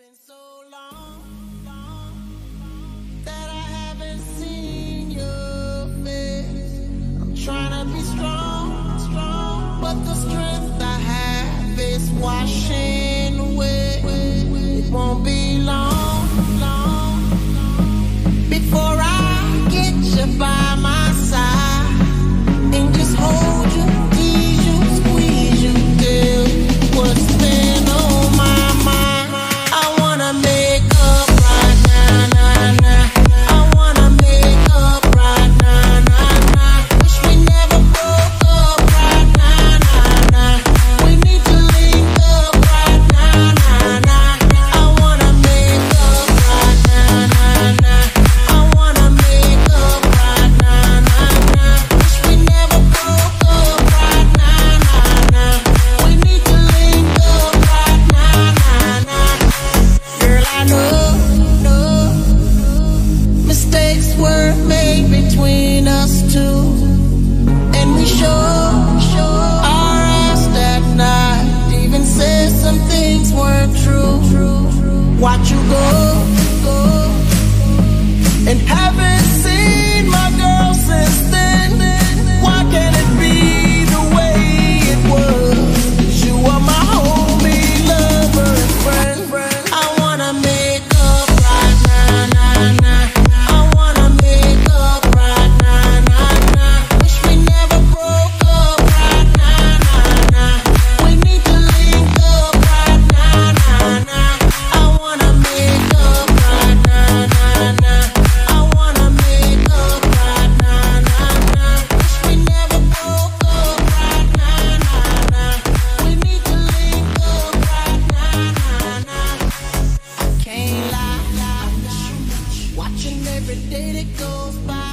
been so long that I haven't seen your face. I'm trying to be strong, but the strength I have is washing away. It won't be long before I get you by my side and just hold you, tease you, squeeze you, girl. What's been on my mind? I wanna make up right now, nah, nah. I wanna make up right now, nah, nah. Wish we never broke up right now, nah, nah. We need to link up right now, nah, nah. I wanna make up right now, nah, nah. I wanna make up right now, nah, nah. Wish we never broke up right now, nah, nah. We need to link up right now, nah, nah. Girl, I know mistakes were made between us two, and we sure our ass that night. Even said some things weren't true. Watch you go, and haven't seen my girl since then. Why can't it be the way it was? 'Cause you are my homie, lover, and friend. I wanna make up right now, nah, nah. I wanna make up right now, nah, nah. Wish we never broke up right now, nah, nah. We need to link up right now, nah, nah. I wanna make up right now, nah, nah. I wanna make up right now, nah, nah. Wish we never broke up right now, nah, nah. We need to link up right now, nah, nah. I can't lie, watching every day that goes by.